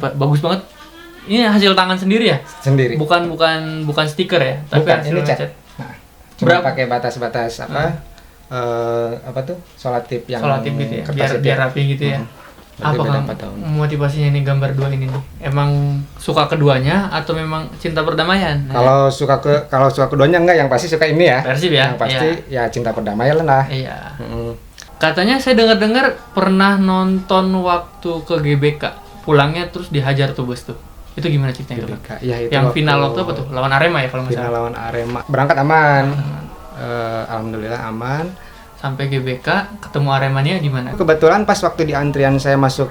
Bagus banget. Ini hasil tangan sendiri ya? Sendiri. Bukan stiker ya? Tapi Bukan, hasil ini cat. cat. Nah, cuma pakai batas-batas apa tuh? Solatip yang Solatip gitu ya. kertas itu. Biar rapi gitu ya. Berarti Apa beda Kang 4 tahun. motivasinya nih gambar dua ini nih? Emang suka keduanya atau memang cinta perdamaian? Kalau suka keduanya enggak, yang pasti suka ini ya. Persib ya? Yang pasti ya cinta perdamaian lah. Iya. Mm. Katanya saya dengar-dengar pernah nonton waktu ke GBK. Pulangnya terus dihajar tuh bos tuh. Itu gimana ceritanya itu? GBK. Ya, itu Yang final waktu apa tuh? Lawan Arema ya kalau nggak Final salah. lawan Arema. Berangkat aman. Alhamdulillah aman. Sampai GBK ketemu Aremania gimana? Kebetulan pas waktu di antrian saya masuk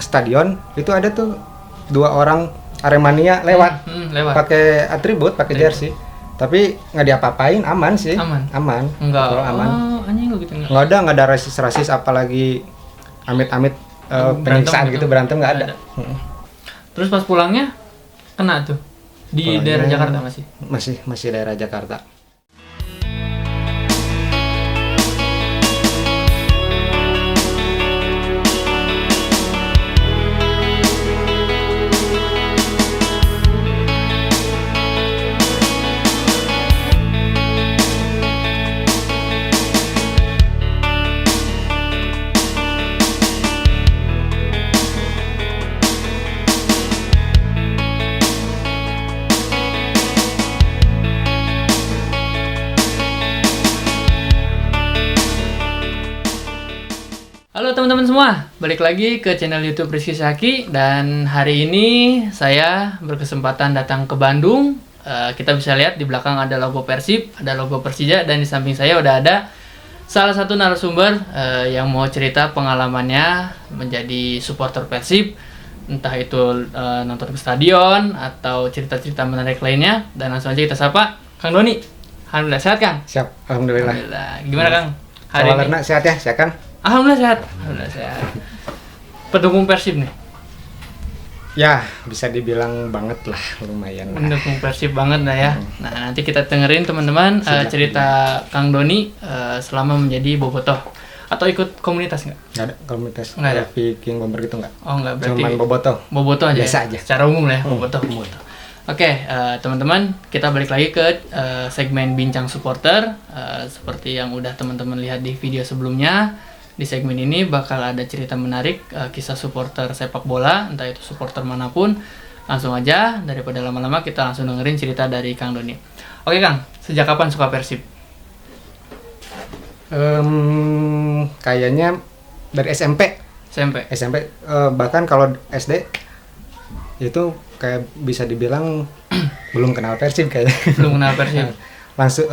stadion, itu ada tuh 2 orang Aremania lewat. Lewat. Pakai atribut, pakai jersey. Tapi nggak diapa-apain, aman sih. Aman? Aman. Enggak. Kalau aman. Oh, anjing lo gitu enggak. Nggak ada rasis-rasis apalagi amit-amit penyiksaan gitu, berantem nggak ada. Terus pas pulangnya kena tuh di Pulangnya daerah Jakarta masih. Masih daerah Jakarta. Halo teman-teman semua, balik lagi ke channel YouTube Rizky Syaki. Dan hari ini saya berkesempatan datang ke Bandung. Kita bisa lihat di belakang ada logo Persib, ada logo Persija, dan di samping saya udah ada salah satu narasumber yang mau cerita pengalamannya menjadi supporter Persib, entah itu nonton ke stadion atau cerita-cerita menarik lainnya. Dan langsung aja kita sapa Kang Doni. Alhamdulillah sehat Kang? Siap, alhamdulillah. Alhamdulillah. Gimana Kang? Hari ini? Kawalerna sehat ya, sehat kan? Alhamdulillah sehat. Alhamdulillah sehat. Pendukung Persib nih. Ya, bisa dibilang banget lah, lumayan lah. Pendukung Persib banget lah ya. Nah, nanti kita dengerin teman-teman cerita Kang Doni selama menjadi bobotoh. Atau ikut komunitas nggak? Nggak ada komunitas. Nggak ada. Viking Bomber gitu nggak? Oh nggak, berarti Cuman bobotoh. bobotoh aja. Biasa ya? aja. Secara umum lah ya, bobotoh. Oke, teman-teman, kita balik lagi ke segmen Bincang Supporter. Seperti yang udah teman-teman lihat di video sebelumnya. Di segmen ini bakal ada cerita menarik, kisah supporter sepak bola, entah itu supporter manapun. Langsung aja, daripada lama-lama kita langsung dengerin cerita dari Kang Doni. Oke Kang, sejak kapan suka Persib? Kayaknya dari SMP. SMP? Bahkan kalau SD itu kayak bisa dibilang belum kenal Persib kayaknya. Belum kenal Persib? Langsung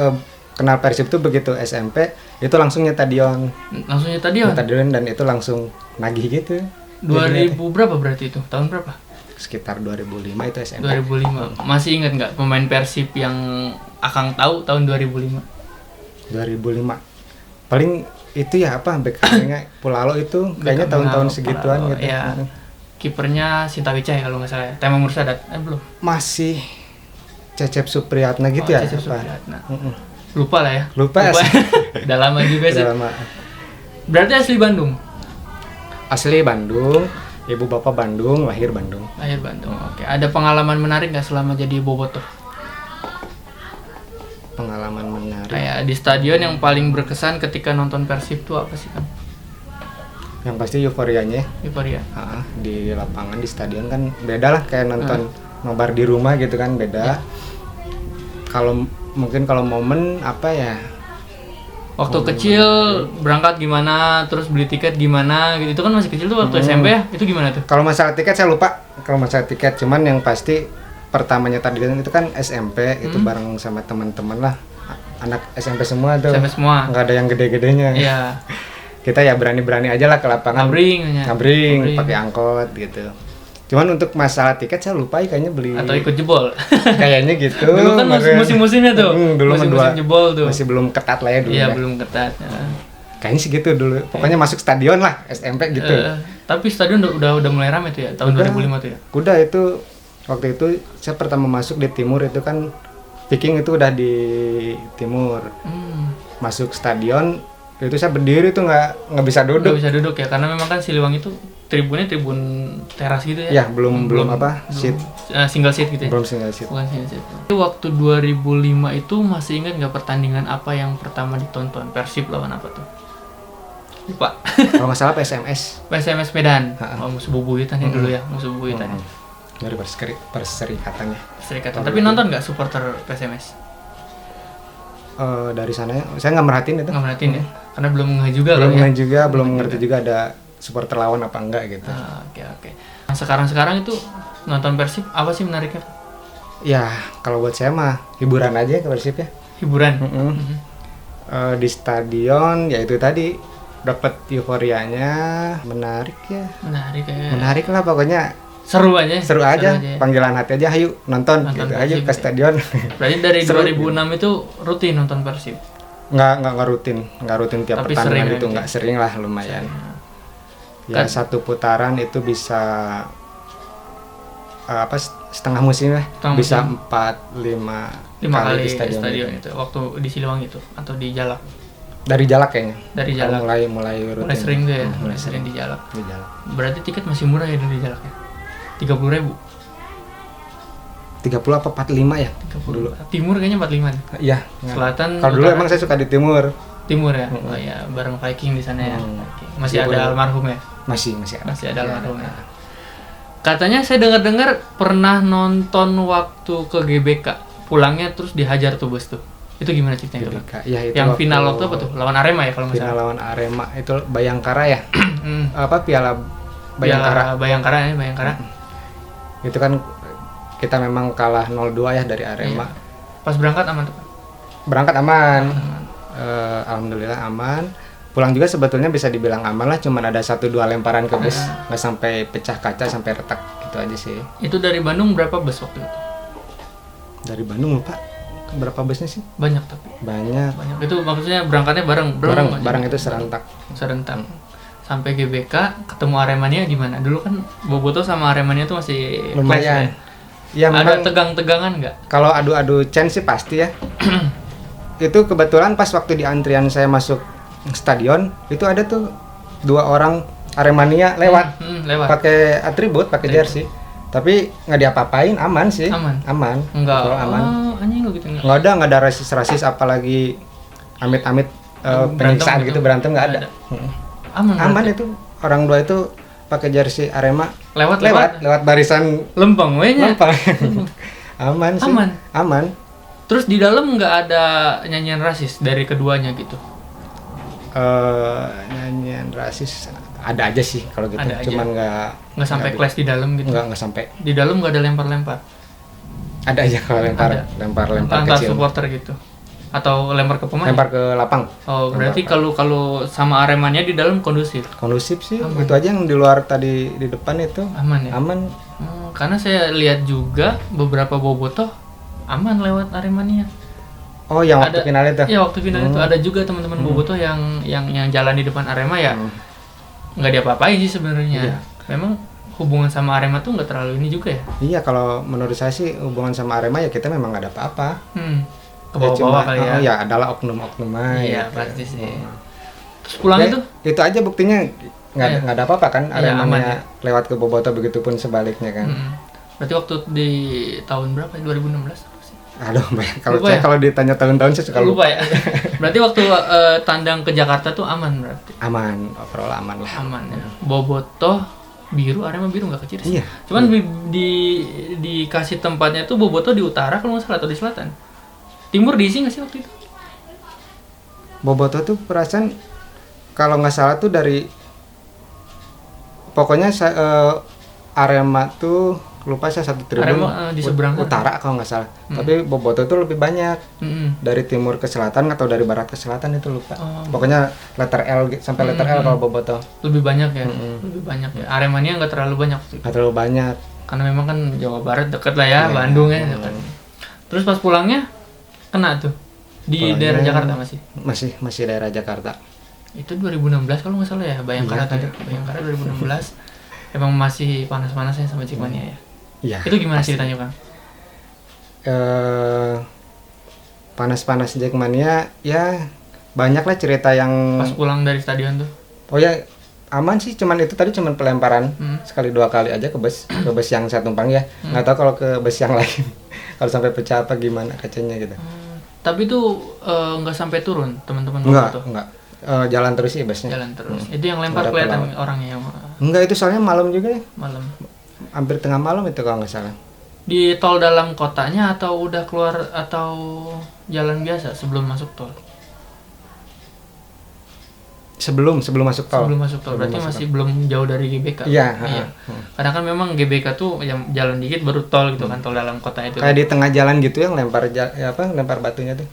kenal Persib tuh begitu SMP, itu langsung nyetadion. Langsung nyetadion? Nyetadion dan itu langsung nagih gitu. 2000 berapa berarti itu? Tahun berapa? Sekitar 2005 itu SMP. 2005. Masih ingat nggak pemain Persib yang Akang tahu tahun 2005? 2005. Paling itu ya apa, backupnya Pulalo itu kayaknya tahun-tahun segituan Pulalo, gitu. ya. Kipernya Sinta Wicaya kalau nggak salah ya. Tema Mursadat, belum? Masih Cecep Supriyatna gitu ya? Cecep apa? Supriyatna. Lupa lah ya. Lupa. Udah lama juga sih. Udah lama. Berarti asli Bandung? Asli Bandung, ibu bapak Bandung, lahir Bandung. Lahir Bandung, oke. Ada pengalaman menarik nggak selama jadi bobotoh? Pengalaman menarik. Kayak di stadion yang paling berkesan ketika nonton Persib tuh apa sih Kang? Yang pasti euforianya. Euforia. Di lapangan, di stadion kan beda lah kayak nonton nobar di rumah gitu kan, beda. Kalau mungkin kalau momen apa ya? Waktu kecil berangkat gimana, terus beli tiket gimana gitu. Itu kan masih kecil tuh waktu SMP ya. Itu gimana tuh? Kalau masalah tiket saya lupa. Kalau masalah tiket, cuman yang pasti pertamanya tadi itu kan SMP, itu bareng sama teman-teman lah. Anak SMP semua tuh. SMP semua. Nggak ada yang gede-gedenya. Iya. Kita ya berani-berani aja lah ke lapangan. Ngabring, pakai angkot gitu. Cuman untuk masalah tiket saya lupa kayaknya beli. Atau ikut jebol. Kayaknya gitu. Dulu kan musim-musimnya tuh. Dulu musim jebol tuh. Masih belum ketat lah ya dulu. Iya, ya. belum ketat. Kayaknya sih gitu dulu. Pokoknya masuk stadion lah SMP gitu. Tapi stadion udah mulai ramai tuh ya tahun 2005 tuh ya. Udah itu waktu itu saya pertama masuk di timur itu kan Viking itu udah di timur. Masuk stadion Itu saya berdiri tuh nggak bisa Nggak duduk. bisa duduk ya, karena memang kan Siliwangi itu tribunnya tribun teras gitu ya. Ya belum seat, Single seat gitu ya. belum single seat. Bukan single seat. Itu waktu 2005 itu masih ingat nggak pertandingan apa yang pertama ditonton? Persib lawan apa tuh? Lupa. Kalau nggak salah PSMS PSMS Medan. Ha-ha. Oh, musuh bubuyutan ya dulu ya, musuh bubuyutan. dari perserikatannya. Serikatan. Tapi nonton nggak supporter PSMS? Dari sana saya nggak merhatiin itu. Nggak merhatiin ya? Karena belum ngeh juga Belum kali ya. ngerti juga, belum ngerti juga ada supporter lawan apa enggak gitu. Oke. Nah, sekarang itu nonton Persib apa sih menariknya? Ya kalau buat saya mah hiburan aja ke Persib ya. Hiburan. Mm-mm. Di stadion ya itu tadi dapat euforianya, menarik ya. Menarik lah pokoknya, Seru aja. seru aja. Panggilan hati aja, ayo nonton Nonton gitu aja Persib, ke ya. stadion. Berarti dari Seru. 2006 itu rutin nonton Persib. nggak rutin tiap Tapi pertandingan sering itu, aja. nggak sering lah, lumayan. Ya Kan- satu putaran itu bisa setengah musim lah, Setengah bisa musim. 4-5 kali di stadion, stadion itu waktu di Siliwangi itu atau di Jalak. dari Jalak kayaknya. Dari Kalau Jalak. mulai rutin. Mulai sering tuh ya, Hmm, mulai sering di Jalak. di Jalak. Berarti tiket masih murah ya dulu di Jalak ya. 30.000. 30 apa 45 ya? 30. Dulu. Timur kayaknya 45. Iya. Selatan. Kalau dulu utara, emang saya suka di timur. Timur ya. Oh ya, bareng Viking di sana ya. Hmm. Oke. Masih Meskipun- ada almarhum ya. Masih ada. Masih ada almarhum ya. Katanya saya dengar-dengar pernah nonton waktu ke GBK. Pulangnya terus dihajar tuh bos tuh. Itu gimana ceritanya tuh? GBK. Ya, itu Yang final waktu apa tuh? Lawan Arema ya kalau nggak Final salah. lawan Arema itu Bayangkara ya? Hmm. Piala Bayangkara. Bayangkara ya, Bayangkara. Itu kan kita memang kalah 0-2 ya dari Arema. Iya. Pas berangkat aman tuh, Pak? Berangkat aman. Alhamdulillah aman. Pulang juga sebetulnya bisa dibilang aman lah, cuman ada 1-2 lemparan ke bus, nggak sampai pecah kaca, sampai retak gitu aja sih. Itu dari Bandung berapa bus waktu itu? Dari Bandung lupa berapa busnya sih? Banyak tapi. Banyak. Banyak. Itu maksudnya berangkatnya bareng Barang itu serentak. serentak. Sampai GBK ketemu Aremania gimana? Dulu kan Boboto sama Aremania tuh masih clash Lumayan. ya. Ya Ada memang tegang-tegangan nggak? kalau adu-adu chance sih pasti ya. Itu kebetulan pas waktu di antrian saya masuk stadion, itu ada tuh 2 orang Aremania lewat. Lewat. Pakai atribut, pakai jersey. Tapi nggak diapa-apain, aman sih. Aman? Enggak. Enggak. Aman. Oh, anjing lo gitu enggak. Nggak ada rasis apalagi amit-amit Berantem penyiksaan gitu. gitu, berantem nggak ada. Aman. Aman berarti? itu. Orang 2 itu pakai jersey Arema Lewat. barisan Lempeng we nya. lempeng. Aman sih. Aman. Terus di dalam nggak ada nyanyian rasis dari keduanya gitu. Nyanyian rasis ada aja sih kalau gitu. Ada aja. Cuman Nggak sampai clash di dalam gitu. nggak sampai. Di dalam nggak ada lempar-lempar. Ada aja kalau lempar Ada. lempar Antar kecil. supporter gitu. Atau lempar ke pemain. Lempar ke lapang. Oh, berarti kalau sama Aremania di dalam kondusif. Kondusif sih. Itu aja yang di luar tadi di depan itu Aman ya? aman. Karena saya lihat juga beberapa bobotoh aman lewat Aremania. Oh, yang waktu final itu. Iya, waktu final itu ada juga teman-teman bobotoh yang jalan di depan Arema ya. Nggak diapa-apain sih sebenarnya. Iya. Memang hubungan sama Arema tuh nggak terlalu ini juga ya. Iya, kalau menurut saya sih hubungan sama Arema ya kita memang nggak ada apa-apa. Ke bawah-bawah kali ya. Ya adalah oknum-oknum aja. Iya, pasti sih. Terus pulang Ya, itu itu aja buktinya nggak ada apa-apa kan. Iya, aman Aremanya lewat ke Boboto, begitupun sebaliknya kan. berarti waktu di tahun berapa ya? 2016 apa sih? Aduh, kalau Lupa saya ya? kalau ditanya tahun-tahun saya suka lupa. Lupa ya. Berarti waktu tandang ke Jakarta tuh aman berarti. Aman, overall aman lah. Aman ya. Bobotoh biru, Arema biru nggak kecil sih. Iya. Cuman dikasih tempatnya tuh Bobotoh di utara kalau nggak salah atau di selatan. Timur diisi nggak sih waktu itu? Boboto tuh perasaan kalau nggak salah tuh dari pokoknya Arema tuh lupa saya satu tribun Arema, di seberang sana. utara kalau nggak salah. Tapi Boboto tuh lebih banyak dari timur ke selatan atau dari barat ke selatan itu lupa. Oh. Pokoknya letter L sampai letter L kalau Boboto. Lebih banyak ya. Lebih banyak ya. Aremania nggak terlalu banyak waktu itu. Nggak terlalu banyak. Karena memang kan Jawa Barat deket lah ya, Iya. Bandung ya dekat. Terus pas pulangnya kena tuh di Pulangnya daerah Jakarta masih. Masih daerah Jakarta. Itu 2016 kalau nggak salah ya, Bayangkara Iya, tadi. Bayangkara 2016. Emang masih panas-panasnya sama Cikmania ya. Iya. Itu gimana ceritanya, Kang? Panas-panas Jackmania ya banyak lah cerita yang Pas pulang dari stadion tuh. oh ya aman sih, cuman itu tadi cuman pelemparan sekali 2 kali aja ke bus yang saya tumpang ya. Nggak tahu kalau ke bus yang lain kalau sampai pecah apa gimana kacanya gitu. Tapi itu nggak sampai turun teman-teman Enggak, tuh. enggak. Jalan terus sih busnya. Jalan terus. Itu yang lempar Ada kelihatan pelawat. orangnya yang Enggak, itu soalnya malam juga ya. malam. Hampir tengah malam itu kalau nggak salah. Di tol dalam kotanya atau udah keluar atau jalan biasa sebelum masuk tol? Sebelum masuk tol. Sebelum masuk tol. Berarti masih belum jauh dari GBK. Iya, Karena kan memang GBK tuh yang jalan dikit baru tol gitu kan, tol dalam kota itu. Kayak di tengah jalan gitu yang lempar lempar batunya tuh.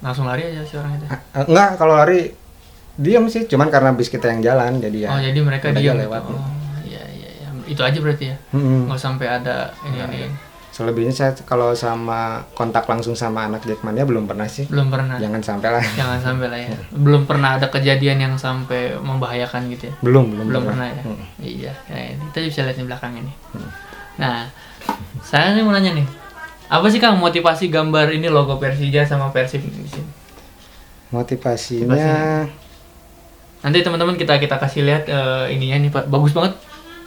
Langsung lari aja si orang itu. Enggak, kalau lari diam sih, cuman karena bis kita yang jalan jadi ya. Oh, jadi mereka udah diam lewat. gitu. Oh, iya. Itu aja berarti ya. Nggak sampai ada ini. Selebihnya saya kalau sama kontak langsung sama anak Jackmania belum pernah sih. Belum pernah. Jangan sampai lah. Jangan sampai lah ya. Belum pernah ada kejadian yang sampai membahayakan gitu ya. Belum Pernah ya. Iya, kita bisa lihat di belakang ini. Nah, saya nih mau nanya nih. Apa sih Kang motivasi gambar ini logo Persija sama Persib di sini? Motivasinya Nanti teman-teman kita kasih lihat ininya nih Pak. Bagus banget.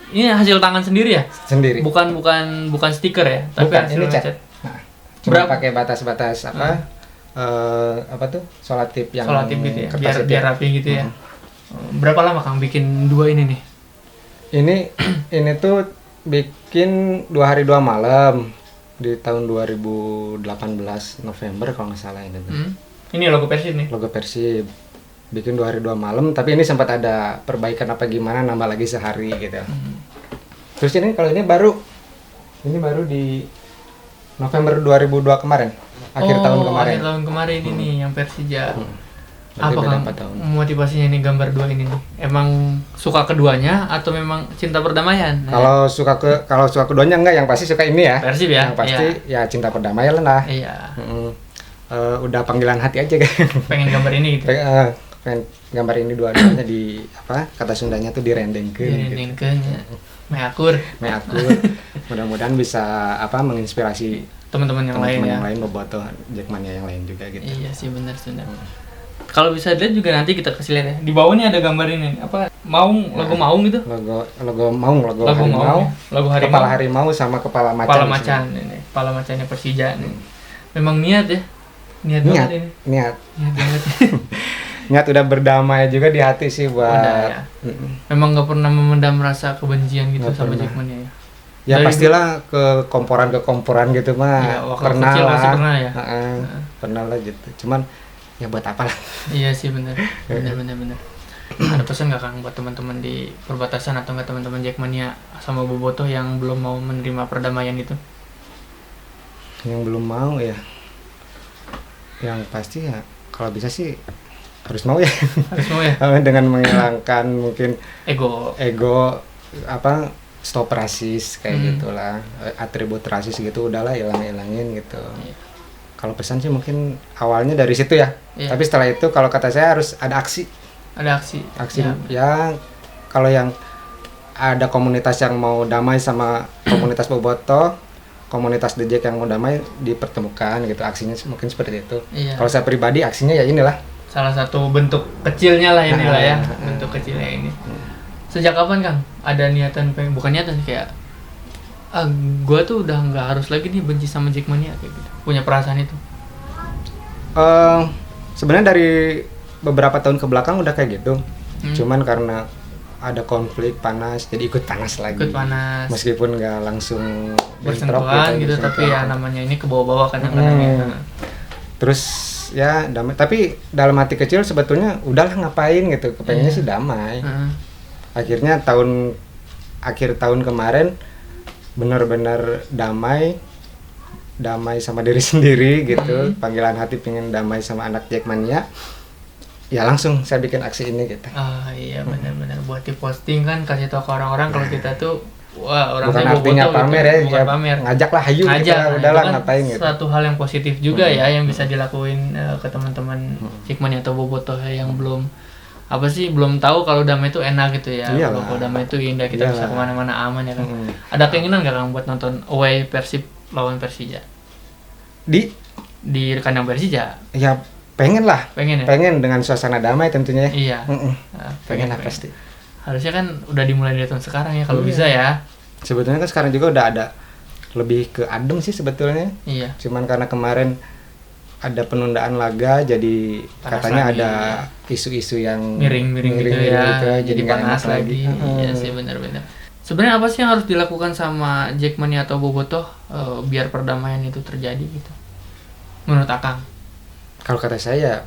Ini hasil tangan sendiri ya? sendiri. Bukan stiker ya, tapi Bukan, hasil ini cat. cat. Nah, cuma Berapa? pakai batas-batas apa tuh? Solatip yang Solatip gitu ya. kertas itu Biar rapi gitu ya. Berapa lama Kang bikin dua ini nih? Ini tuh bikin 2 hari 2 malam di tahun 2018 November kalau nggak salah ini tuh. Ini logo Persib nih. Logo Persib. Bikin 2 hari 2 malam, tapi ini sempat ada perbaikan apa gimana, nambah lagi sehari gitu. Terus ini kalau ini baru di November 2002 kemarin, akhir tahun kemarin. Akhir tahun kemarin ini yang Persija. Berarti Apa beda Kang 4 tahun. motivasinya nih gambar dua ini nih? Emang suka keduanya atau memang cinta perdamaian? Kalau suka keduanya enggak, yang pasti suka ini ya. Persib ya? Yang pasti ya cinta perdamaian lah. Iya. Udah panggilan hati aja kan. Pengen gambar ini gitu. Pengen gambar ini dua-duanya di kata Sundanya tuh direndengkeun gitu. Direndengkeun ya. Meakur. Mudah-mudahan bisa menginspirasi Teman-teman yang lain ya. yang lain bobotoh Jackmania yang lain juga gitu. Iya sih benar. Kalau bisa dilihat juga nanti kita kasih lihat ya. Di bawah ini ada gambar ini. Apa? Logo maung gitu. Logo maung, logo harimau. Logo harimau. Kepala harimau sama kepala macan. Kepala macan ini. Kepala macannya Persija nih. Memang niat ya. Niat banget ini. Niat Banget. Niat udah berdamai juga di hati sih buat. Udah ya. Memang nggak pernah memendam rasa kebencian gitu Nggak sama pernah. Jackmania ya. Ya Dari pastilah ke komporan gitu mah. Iya, waktu pernah kecil lah. masih pernah ya? Pernah lah gitu. Cuman ya buat apa lah. Iya sih benar. Ada pesan nggak Kang buat teman-teman di perbatasan atau nggak teman-teman Jackmania sama Bobotoh yang belum mau menerima perdamaian itu? Yang belum mau ya. Yang pasti ya kalau bisa sih harus mau ya. Harus mau ya. Dengan menghilangkan mungkin Ego. stop rasis kayak gitulah, atribut rasis gitu udahlah hilangin gitu. Iya. Kalau pesan sih mungkin awalnya dari situ ya. Iya. Tapi setelah itu kalau kata saya harus ada aksi. Ada aksi. Ya kalau yang ada komunitas yang mau damai sama komunitas Bobotoh, komunitas The Jack yang mau damai dipertemukan gitu, aksinya mungkin seperti itu. Iya. Kalau saya pribadi aksinya ya inilah. Salah satu bentuk kecilnya lah inilah ya. Bentuk kecilnya ini. Sejak kapan Kang ada niatan bukan niatan sih, kayak gue tuh udah nggak harus lagi nih benci sama Jackmania kayak gitu, punya perasaan itu? Sebenarnya dari beberapa tahun ke belakang udah kayak gitu. Cuman karena ada konflik panas jadi ikut panas lagi. Meskipun nggak langsung bersentuhan gitu tapi ya namanya ini ke bawah-bawah kadang-kadang ya. Terus ya damai, tapi dalam hati kecil sebetulnya udahlah ngapain gitu, kepengennya sih damai. Akhirnya akhir tahun kemarin benar-benar damai sama diri sendiri gitu. Panggilan hati pengen damai sama anak Jackmania, ya langsung saya bikin aksi ini gitu. Iya benar-benar buat diposting kan, kasih tahu ke orang-orang kalau kita tuh orang bukan artinya pamer gitu. Bukan pamer, ngajak lah, hayu kita udahlah kan ngapain gitu. Suatu hal yang positif juga ya yang bisa dilakuin ke teman-teman Jackmania atau Bobotoh yang belum tahu kalau damai itu enak gitu ya. Kalau damai itu indah, kita bisa kemana-mana aman ya kan. Ada keinginan nggak Kang buat nonton away Persib lawan Persija di kandang Persija? Ya pengen lah, Pengen ya? pengen dengan suasana damai tentunya ya. Iya. Pengen lah pasti. Harusnya kan udah dimulai dari tahun sekarang ya kalau Iya. bisa ya. Sebetulnya kan sekarang juga udah ada lebih ke adem sih sebetulnya. Iya. Cuman karena kemarin ada penundaan laga, jadi Panas katanya lagi. ada isu-isu yang Miring-miring gitu ya. Jadi nggak panas enak lagi. Iya sih benar-benar. Sebenarnya apa sih yang harus dilakukan sama Jackmania atau Bobotoh biar perdamaian itu terjadi gitu? Menurut Akang Kalau kata saya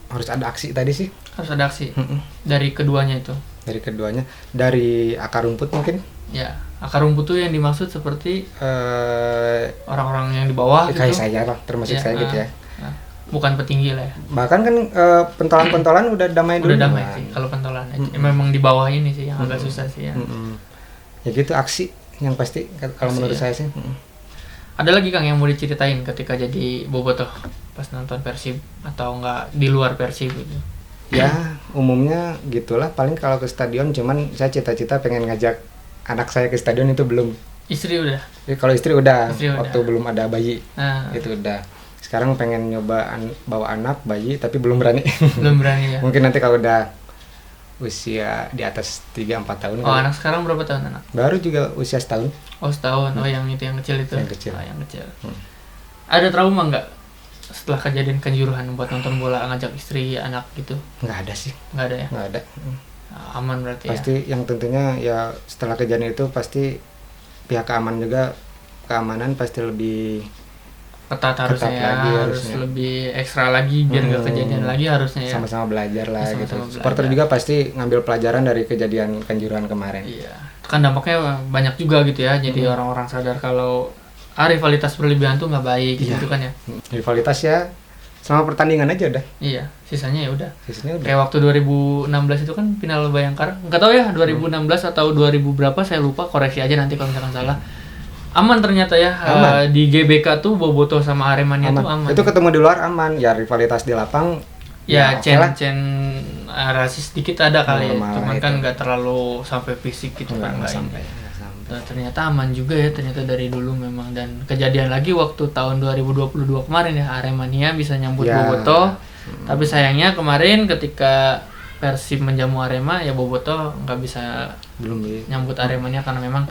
harus ada aksi tadi sih harus ada aksi dari keduanya itu. dari keduanya, dari akar rumput mungkin. Ya, akar rumput tuh yang dimaksud seperti eh orang-orang yang di bawah kayak gitu. saya lah, termasuk Iya, saya gitu ya. Bukan petinggi lah ya. Bahkan kan pentolan-pentolan udah damai dulu. Udah damai sih kalau pentolan. Memang di bawah ini sih yang agak susah sih ya. Ya gitu, aksi yang pasti kalau Aksi, menurut ya. saya sih. Ada lagi Kang yang mau diceritain ketika jadi Bobotoh pas nonton Persib atau enggak di luar Persib gitu? Ya umumnya gitulah, paling kalau ke stadion, cuman saya cita-cita pengen ngajak anak saya ke stadion itu belum. Istri udah. Jadi kalau istri udah, Istri udah. waktu belum ada bayi Nah, itu udah. Sekarang pengen nyoba bawa anak bayi tapi belum berani. belum berani ya. Mungkin nanti kalau udah usia di atas 3-4 tahun Oh, kali. anak sekarang berapa tahun anak? Baru juga usia setahun. Oh, setahun. Oh, yang itu yang kecil itu. Yang kecil. Oh, yang kecil. Ada trauma nggak setelah kejadian Kanjuruhan buat nonton bola ngajak istri, anak gitu? Nggak ada sih, Nggak ada ya? nggak ada. Aman berarti Pasti ya. yang tentunya ya setelah kejadian itu pasti pihak keamanan pasti lebih Ketat harusnya ya, lagi harus harusnya. lebih ekstra lagi biar nggak kejadian lagi harusnya ya. sama-sama belajar lah Sama-sama gitu. belajar. Supporter juga pasti ngambil pelajaran dari kejadian Kanjuruhan kemarin. Iya. Kan dampaknya banyak juga gitu ya. Jadi orang-orang sadar kalau rivalitas berlebihan tuh nggak baik Iya. gitu kan ya. Rivalitas ya selama pertandingan aja udah. Iya, sisanya ya udah. Sisanya udah. Kayak waktu 2016 itu kan final Bayangkara. Nggak tahu ya 2016 atau 2000 berapa saya lupa, koreksi aja nanti kalau misalkan salah. Aman ternyata ya. Aman. Di GBK tuh Bobotoh sama Aremania tuh aman. Itu ketemu di luar aman. Ya rivalitas di lapang Ya, oke lah. cen rasis dikit ada kali ya. Normal Cuman lah kan itu. nggak terlalu sampai fisik gitu kan Nggak nggak sampai. ini. Nah, ternyata aman juga ya ternyata dari dulu memang, dan kejadian lagi waktu tahun 2022 kemarin ya Aremania bisa nyambut Ya. Bobotoh. Tapi sayangnya kemarin ketika Persib menjamu Arema ya Bobotoh nggak bisa Belum di nyambut Aremania karena memang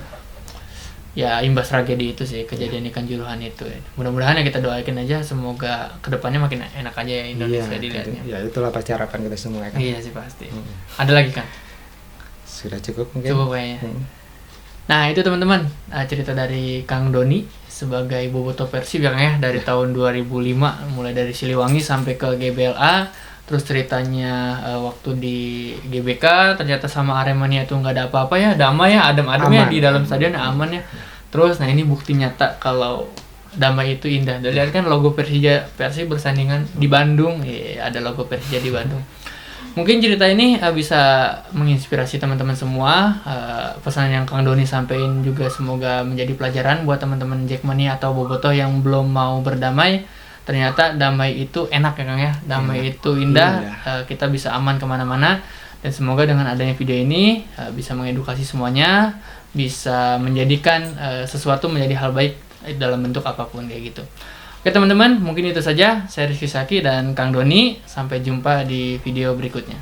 ya imbas tragedi itu sih, kejadian di Kanjuruhan itu ya. Mudah-mudahan ya kita doain aja semoga kedepannya makin enak aja ya Indonesia dilihatnya. Ya itulah pasti harapan kita semua kan. Iya sih pasti. Ada lagi kan? Sudah cukup mungkin. Cukup kayaknya. Hmm. Nah itu teman-teman cerita dari Kang Doni sebagai Bobotoh Persib ya Kang ya, dari tahun 2005 mulai dari Siliwangi sampai ke GBLA, terus ceritanya waktu di GBK ternyata sama Aremania itu nggak ada apa-apa ya, damai ya, adem-adem ya Aman. di dalam stadion ya, aman ya. Terus nah ini bukti nyata kalau damai itu indah. Dan lihat kan logo Persib bersandingan di Bandung, ada logo Persija di Bandung. Mungkin cerita ini bisa menginspirasi teman-teman semua. Pesan yang Kang Doni sampaikan juga semoga menjadi pelajaran buat teman-teman Jackmania atau Bobotoh yang belum mau berdamai. Ternyata damai itu enak ya Kang ya. Damai itu indah. Kita bisa aman kemana-mana. Dan semoga dengan adanya video ini bisa mengedukasi semuanya, bisa menjadikan sesuatu menjadi hal baik dalam bentuk apapun kayak gitu. Oke teman-teman, mungkin itu saja. Saya Rizky Saki dan Kang Doni. Sampai jumpa di video berikutnya.